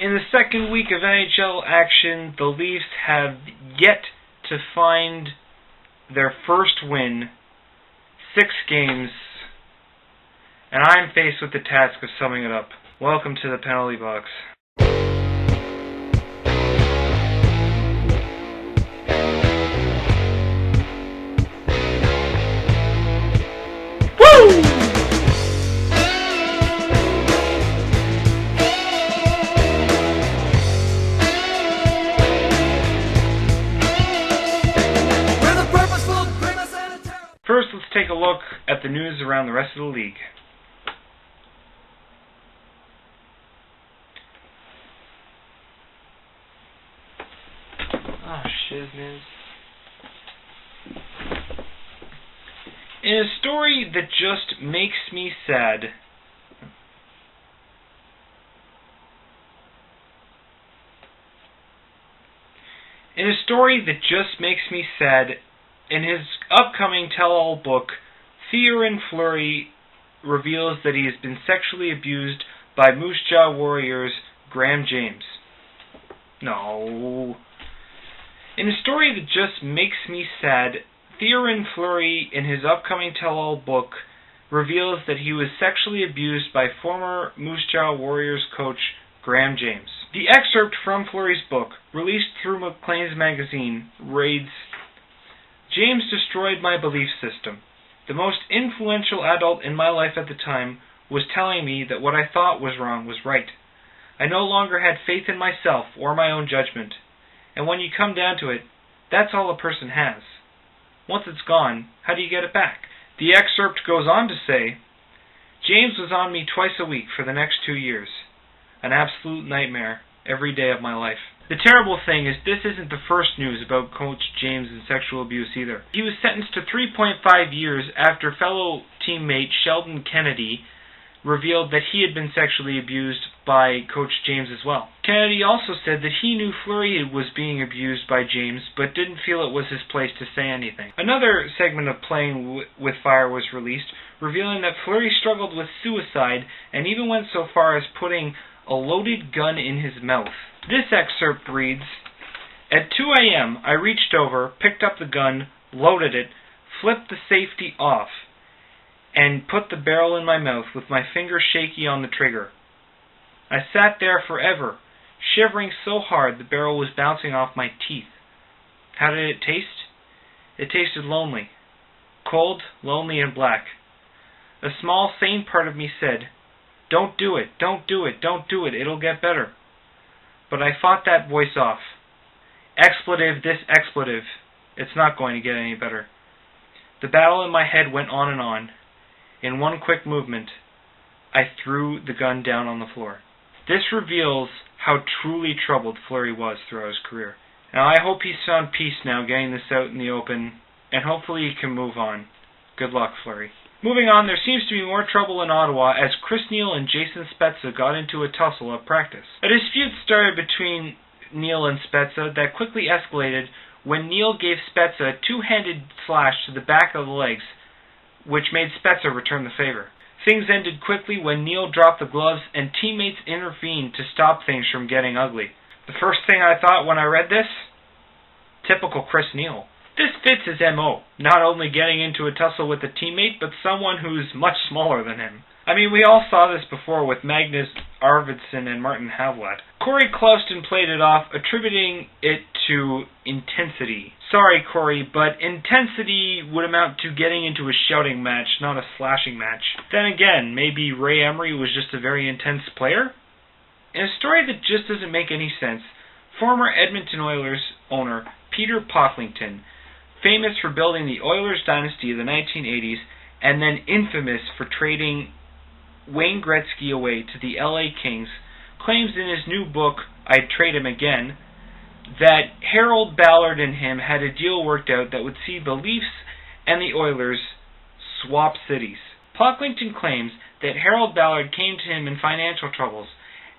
In the second week of NHL action, the Leafs have yet to find their first win. 6 games. And I'm faced with the task of summing it up. Welcome to the penalty box. First, let's take a look at the news around the rest of the league. Shizness. In a story that just makes me sad, in his upcoming tell-all book, Theoren Fleury reveals that he has been sexually abused by Moose Jaw Warriors Graham James. No. In a story that just makes me sad, Theoren Fleury, in his upcoming tell-all book, reveals that he was sexually abused by former Moose Jaw Warriors coach Graham James. The excerpt from Fleury's book, released through Maclean's magazine, reads, "James destroyed my belief system. The most influential adult in my life at the time was telling me that what I thought was wrong was right. I no longer had faith in myself or my own judgment. And when you come down to it, that's all a person has. Once it's gone, how do you get it back?" The excerpt goes on to say, "James was on me twice a week for the next 2 years. An absolute nightmare every day of my life." The terrible thing is this isn't the first news about Coach James and sexual abuse either. He was sentenced to 3.5 years after fellow teammate Sheldon Kennedy revealed that he had been sexually abused by Coach James as well. Kennedy also said that he knew Fleury was being abused by James, but didn't feel it was his place to say anything. Another segment of Playing with Fire was released, revealing that Fleury struggled with suicide and even went so far as putting a loaded gun in his mouth. This excerpt reads, "At 2 a.m., I reached over, picked up the gun, loaded it, flipped the safety off, and put the barrel in my mouth with my finger shaky on the trigger. I sat there forever, shivering so hard the barrel was bouncing off my teeth. How did it taste? It tasted lonely. Cold, lonely, and black. A small, sane part of me said, 'Don't do it, don't do it, don't do it, it'll get better.' But I fought that voice off. Expletive, this expletive. It's not going to get any better. The battle in my head went on and on. In one quick movement, I threw the gun down on the floor." This reveals how truly troubled Fleury was throughout his career. Now, I hope he's found peace now, getting this out in the open, and hopefully he can move on. Good luck, Fleury. Moving on, there seems to be more trouble in Ottawa as Chris Neil and Jason Spezza got into a tussle at practice. A dispute started between Neil and Spezza that quickly escalated when Neil gave Spezza a two-handed slash to the back of the legs, which made Spezza return the favor. Things ended quickly when Neil dropped the gloves and teammates intervened to stop things from getting ugly. The first thing I thought when I read this? Typical Chris Neil. This fits his MO, not only getting into a tussle with a teammate, but someone who's much smaller than him. I mean, we all saw this before with Magnus Arvidsson and Martin Havlat. Corey Clouston played it off, attributing it to intensity. Sorry, Corey, but intensity would amount to getting into a shouting match, not a slashing match. Then again, maybe Ray Emery was just a very intense player? In a story that just doesn't make any sense, former Edmonton Oilers owner Peter Pocklington, famous for building the Oilers dynasty of the 1980s and then infamous for trading Wayne Gretzky away to the LA Kings, claims in his new book, I'd Trade Him Again, that Harold Ballard and him had a deal worked out that would see the Leafs and the Oilers swap cities. Pocklington claims that Harold Ballard came to him in financial troubles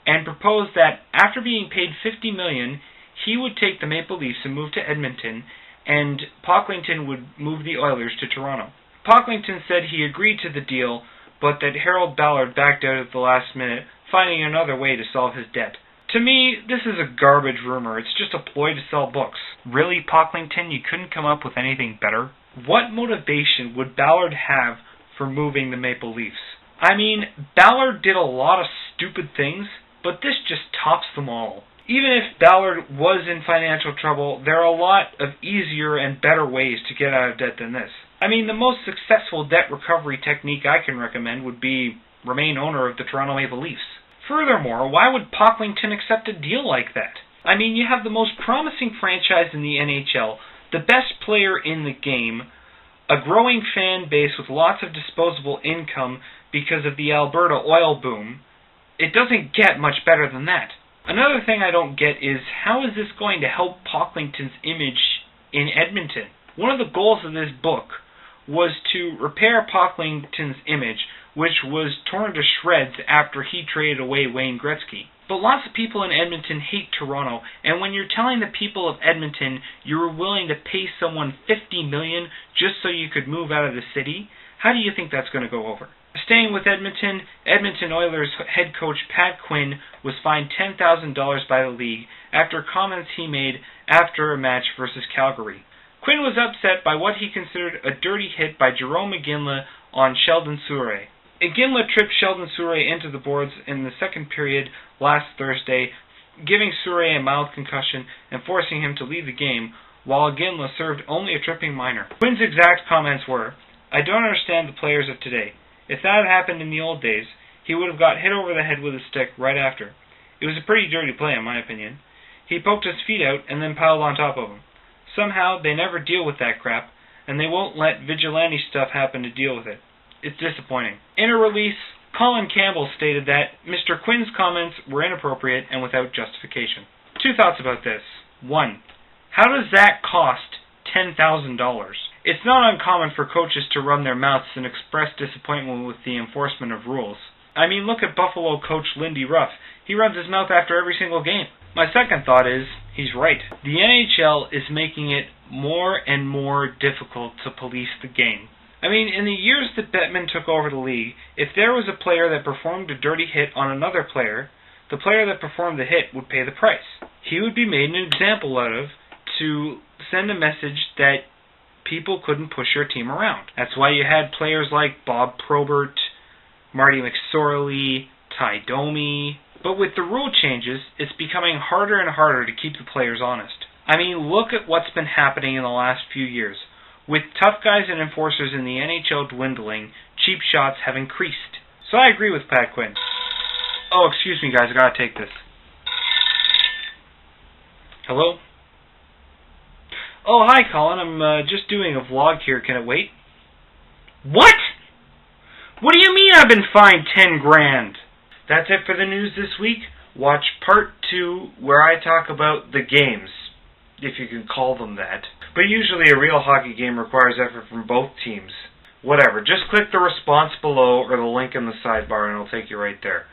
and proposed that after being paid $50 million, he would take the Maple Leafs and move to Edmonton, and Pocklington would move the Oilers to Toronto. Pocklington said he agreed to the deal, but that Harold Ballard backed out at the last minute, finding another way to solve his debt. To me, this is a garbage rumor. It's just a ploy to sell books. Really, Pocklington, you couldn't come up with anything better? What motivation would Ballard have for moving the Maple Leafs? I mean, Ballard did a lot of stupid things, but this just tops them all. Even if Ballard was in financial trouble, there are a lot of easier and better ways to get out of debt than this. I mean, the most successful debt recovery technique I can recommend would be remain owner of the Toronto Maple Leafs. Furthermore, why would Pocklington accept a deal like that? I mean, you have the most promising franchise in the NHL, the best player in the game, a growing fan base with lots of disposable income because of the Alberta oil boom. It doesn't get much better than that. Another thing I don't get is, how is this going to help Pocklington's image in Edmonton? One of the goals of this book was to repair Pocklington's image, which was torn to shreds after he traded away Wayne Gretzky. But lots of people in Edmonton hate Toronto, and when you're telling the people of Edmonton you were willing to pay someone $50 million just so you could move out of the city, how do you think that's going to go over? Staying with Edmonton, Edmonton Oilers head coach Pat Quinn was fined $10,000 by the league after comments he made after a match versus Calgary. Quinn was upset by what he considered a dirty hit by Jerome Iginla on Sheldon Souray. Iginla tripped Sheldon Souray into the boards in the second period last Thursday, giving Souray a mild concussion and forcing him to leave the game, while Iginla served only a tripping minor. Quinn's exact comments were, "I don't understand the players of today. If that had happened in the old days, he would have got hit over the head with a stick right after. It was a pretty dirty play, in my opinion. He poked his feet out and then piled on top of him. Somehow, they never deal with that crap, and they won't let vigilante stuff happen to deal with it. It's disappointing." In a release, Colin Campbell stated that Mr. Quinn's comments were inappropriate and without justification. Two thoughts about this. 1. How does that cost $10,000? It's not uncommon for coaches to run their mouths and express disappointment with the enforcement of rules. I mean, look at Buffalo coach Lindy Ruff. He runs his mouth after every single game. My second thought is, he's right. The NHL is making it more and more difficult to police the game. I mean, in the years that Bettman took over the league, if there was a player that performed a dirty hit on another player, the player that performed the hit would pay the price. He would be made an example out of to send a message that people couldn't push your team around. That's why you had players like Bob Probert, Marty McSorley, Ty Domi. But with the rule changes, it's becoming harder and harder to keep the players honest. I mean, look at what's been happening in the last few years. With tough guys and enforcers in the NHL dwindling, cheap shots have increased. So I agree with Pat Quinn. Oh, excuse me guys, I gotta take this. Hello? Oh, hi Colin, I'm just doing a vlog here, can it wait? What? What do you mean I've been fined 10 grand? That's it for the news this week. Watch part 2 where I talk about the games, if you can call them that. But usually a real hockey game requires effort from both teams. Whatever, just click the response below or the link in the sidebar and it'll take you right there.